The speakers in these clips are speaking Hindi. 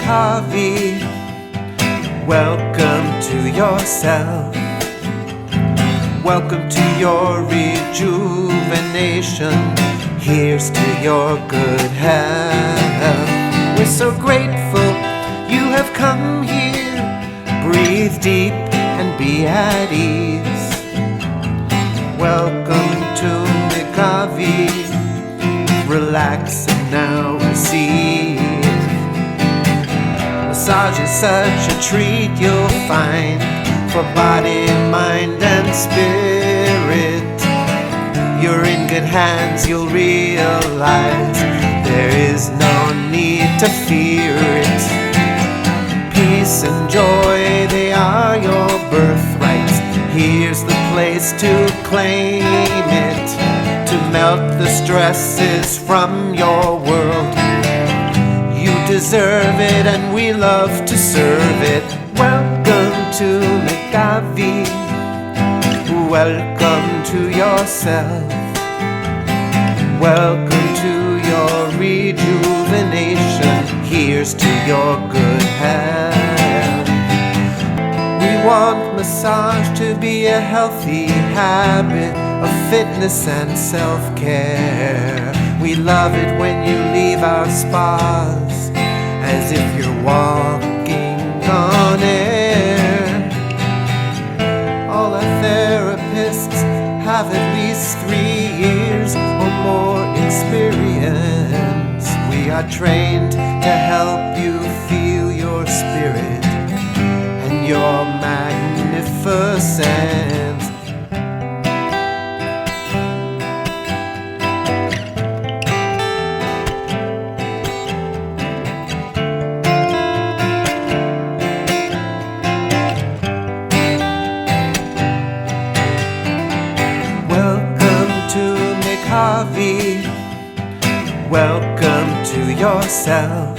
Mekavi. Welcome to yourself. Welcome to your rejuvenation. Here's to your good health. We're so grateful you have come here. Breathe deep and be at ease. Welcome to Mekavi. Relax and now receive. Massage is such a treat you'll find for body, mind, and spirit. You're in good hands, you'll realize there is no need to fear it. Peace and joy, they are your birthrights. Here's the place to claim it, to melt the stresses from your world. You deserve it and we love to serve it. Welcome to Mekavi. Welcome to yourself. Welcome to your rejuvenation. Here's to your good health. We want massage to be a healthy habit of fitness and self-care. We love it when you leave our spas as if you're walking on air. All our therapists have at least 3 years or more experience. We are trained to help you feel your spirit and your magnificence. Welcome to yourself.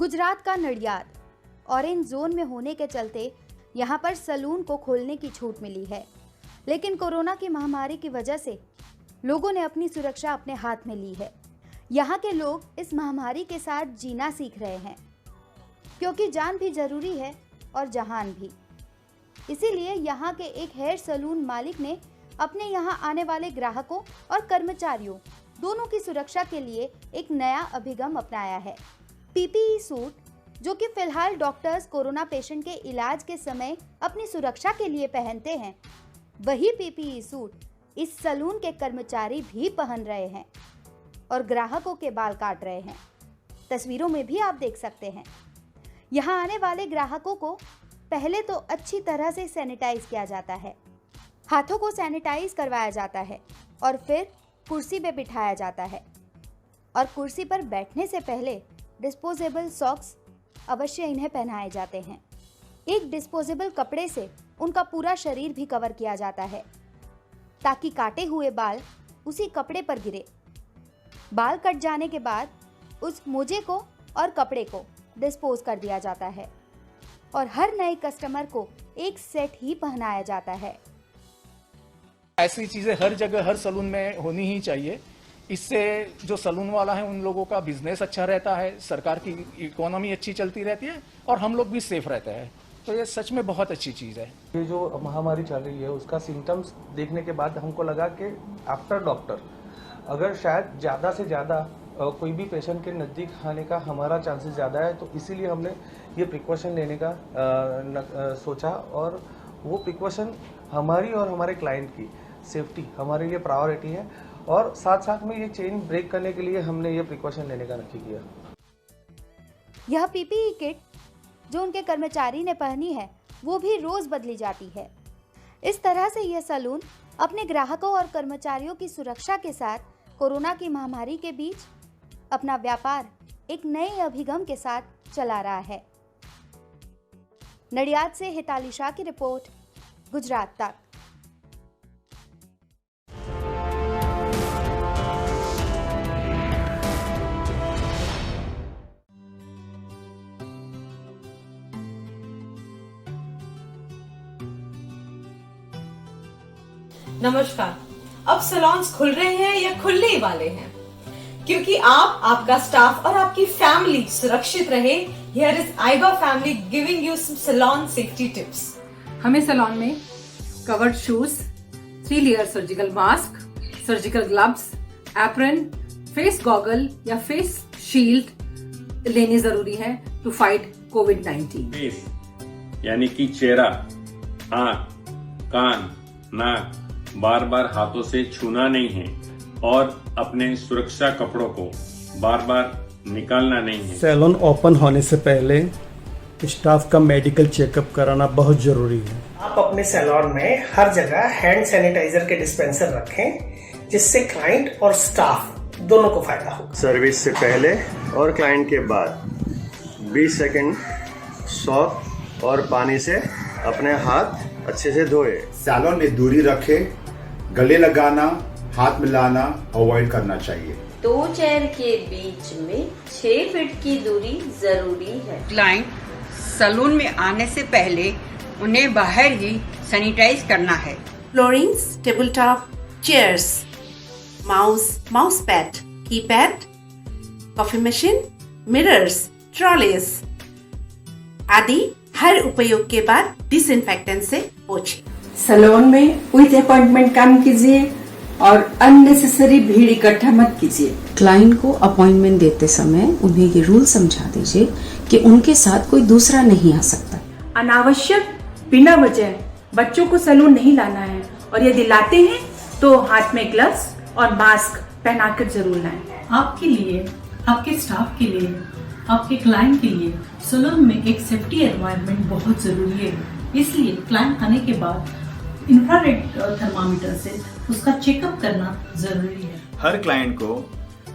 Gujarat का नडियाद ऑरेंज जोन में होने के चलते यहाँ पर सलून को खोलने की छूट मिली है, लेकिन कोरोना की महामारी की वजह से लोगों ने अपनी सुरक्षा अपने हाथ में ली है। यहाँ के लोग इस महामारी के साथ जीना सीख रहे हैं, क्योंकि जान भी जरूरी है और जहान भी। इसीलिए यहाँ के एक हेयर सलून मालिक ने अपने यहाँ आने वाले ग्राहकों और कर्मचारियों दोनों की सुरक्षा के लिए एक नया अभिगम अपनाया है। पीपीई सूट, जो कि फिलहाल डॉक्टर्स कोरोना पेशेंट के इलाज के समय अपनी सुरक्षा के लिए पहनते हैं, वही पीपीई सूट इस सलून के कर्मचारी भी पहन रहे हैं और ग्राहकों के बाल काट रहे हैं। तस्वीरों में भी आप देख सकते हैं। यहाँ आने वाले ग्राहकों को पहले तो अच्छी तरह से सैनिटाइज किया जाता है, हाथों को सैनिटाइज करवाया जाता है और फिर कुर्सी पे बिठाया जाता है और कुर्सी पर बैठने से पहले डिस्पोजेबल सॉक्स अवश्य इन्हें पहनाए जाते हैं। एक डिस्पोजेबल कपड़े से उनका पूरा शरीर भी कवर किया जाता है ताकि काटे हुए बाल उसी कपड़े पर गिरे। बाल कट जाने के बाद उस मोजे को और कपड़े को डिस्पोज कर दिया जाता है और हर नए कस्टमर को एक सेट ही पहनाया जाता है। ऐसी चीजें हर जगह हर सलून में होनी ही चाहिए। इससे जो सलून वाला है उन लोगों का बिजनेस अच्छा रहता है, सरकार की इकोनॉमी अच्छी चलती रहती है और हम लोग भी सेफ रहते हैं। तो ये सच में बहुत अच्छी चीज है। ये जो महामारी चल रही है उसका सिम्टम्स देखने के बाद हमको लगा कि आफ्टर डॉक्टर अगर शायद ज़्यादा से ज़्यादा कोई भी पेशेंट के नज़दीक आने का हमारा चांसेस ज़्यादा है, तो इसीलिए हमने ये प्रिकॉशन लेने का सोचा और वो प्रिकॉशन हमारी और हमारे क्लाइंट की सेफ्टी हमारे लिए प्रायोरिटी है और साथ साथ में ये चेन ब्रेक करने के लिए हमने ये प्रिकॉशन लेने का नक्की किया। यह पीपीई किट जो उनके कर्मचारी ने पहनी है वो भी रोज बदली जाती है। इस तरह से यह सलून अपने ग्राहकों और कर्मचारियों की सुरक्षा के साथ कोरोना की महामारी के बीच अपना व्यापार एक नए अभिगम के साथ चला रहा है। नडियाद से हिताली शाह की रिपोर्ट, गुजरात तक। नमस्कार। अब सैलून्स खुल रहे हैं या खुलने ही वाले हैं, क्योंकि आप, आपका स्टाफ और आपकी फैमिली सुरक्षित रहे। Here is Aiba family giving you some salon safety tips. हमें सैलून में covered shoes, 3 layer surgical mask, surgical gloves, apron, face goggle या फेस शील्ड लेनी जरूरी है टू फाइट कोविड-19। फेस यानी कि चेहरा, आंख, कान, नाक बार बार हाथों से छूना नहीं है और अपने सुरक्षा कपड़ों को बार बार निकालना नहीं है। सैलून ओपन होने से पहले स्टाफ का मेडिकल चेकअप कराना बहुत जरूरी है। आप अपने सैलून में हर जगह हैंड सैनिटाइजर के डिस्पेंसर रखें, जिससे क्लाइंट और स्टाफ दोनों को फायदा हो। सर्विस से पहले और क्लाइंट के बाद 20 सेकंड सॉप और पानी से अपने हाथ अच्छे से धोए। सैलून में दूरी रखे, गले लगाना, हाथ मिलाना अवॉइड करना चाहिए। 2 चेयर के बीच में 6 फीट की दूरी जरूरी है। क्लाइंट सैलून में आने से पहले उन्हें बाहर ही सैनिटाइज करना है। Floorings, table top, chairs, mouse pad, keypad, coffee machine, mirrors, trolleys आदि हर उपयोग के बाद डिसइंफेक्टेंट से पोंछें। सैलून में विद अपॉइंटमेंट काम कीजिए और अननेसेसरी भीड़ इकट्ठा मत कीजिए। क्लाइंट को अपॉइंटमेंट देते समय उन्हें ये रूल समझा दीजिए कि उनके साथ कोई दूसरा नहीं आ सकता। अनावश्यक बिना वजह बच्चों को सैलून नहीं लाना है और यदि लाते हैं तो हाथ में ग्लव्स और मास्क पहनाकर जरूर लाएं। आपके लिए, आपके स्टाफ के लिए, आपके क्लाइंट के लिए सैलून में एक सेफ्टी एनवायरनमेंट बहुत जरूरी है। इसलिए क्लाइंट आने के बाद इंफ्रारेड थर्मामीटर से उसका चेकअप करना जरूरी है। हर क्लाइंट को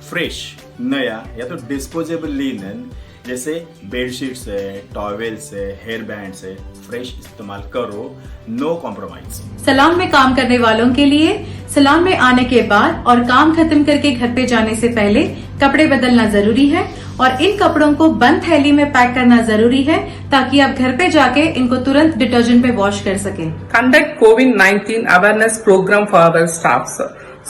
फ्रेश, नया या तो डिस्पोजेबल लिनन जैसे बेडशीट से, टॉवेल से, हेयर बैंड से फ्रेश इस्तेमाल करो, नो कॉम्प्रोमाइज। सैलून में काम करने वालों के लिए सैलून में आने के बाद और काम खत्म करके घर पे जाने से पहले कपड़े बदलना जरूरी है और इन कपड़ों को बंद थैली में पैक करना जरूरी है ताकि आप घर पे जाके इनको तुरंत डिटर्जेंट पे वॉश कर सकें। Conduct COVID-19 awareness program for our staffs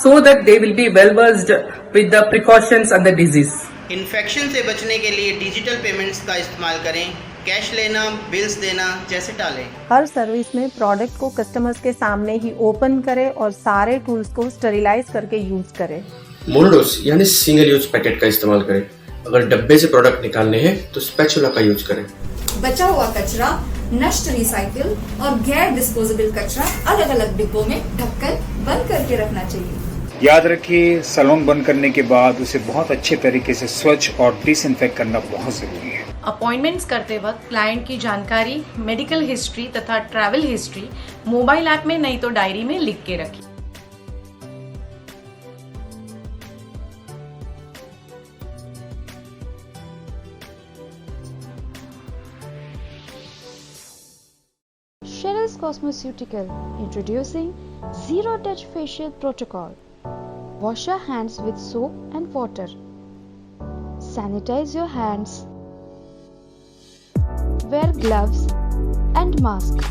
so that they will be well versed with the precautions and the disease. Infection से बचने के लिए डिजिटल पेमेंट्स का इस्तेमाल करें, कैश लेना, बिल्स देना जैसे टालें। हर सर्विस में प्रोडक्ट को कस्टमर्स के सामने ही ओपन करें और सारे टूल्स को स्टेरिलाइज करके यूज करें। मोनोडोस यानी सिंगल यूज पैकेट का इस्तेमाल करें। अगर डब्बे से प्रोडक्ट निकालने हैं तो स्पैचुला का यूज करें। बचा हुआ कचरा, नष्ट रिसाइकिल और गैर डिस्पोजेबल कचरा अलग अलग डिब्बों में ढककर बंद करके रखना चाहिए। याद रखिए, सैलून बंद करने के बाद उसे बहुत अच्छे तरीके से स्वच्छ और डिसइंफेक्ट करना बहुत जरूरी है। अपॉइंटमेंट्स करते वक्त क्लाइंट की जानकारी, मेडिकल हिस्ट्री तथा ट्रैवल हिस्ट्री मोबाइल ऐप में नहीं तो डायरी में लिख के रखें। Cheryl's Cosmeceutical introducing Zero Touch Facial Protocol. Wash your hands with soap and water. Sanitize your hands. Wear gloves and mask.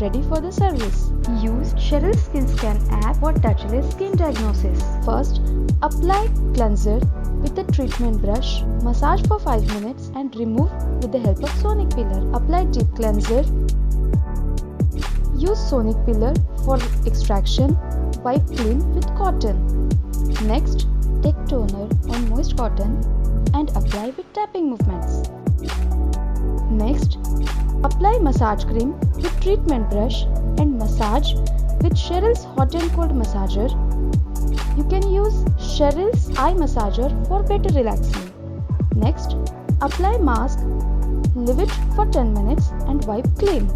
Ready for the service. Use Cheryl's Skin Scan app for touchless skin diagnosis. First, apply cleanser with the treatment brush. Massage for 5 minutes and remove with the help of sonic pillar. Apply deep cleanser. Use sonic pillar for extraction. Wipe clean with cotton. Next, take toner on moist cotton and apply with tapping movements. Next, apply massage cream with treatment brush and massage with Cheryl's hot and cold massager. You can use Cheryl's eye massager for better relaxing. Next, apply mask, leave it for 10 minutes and wipe clean.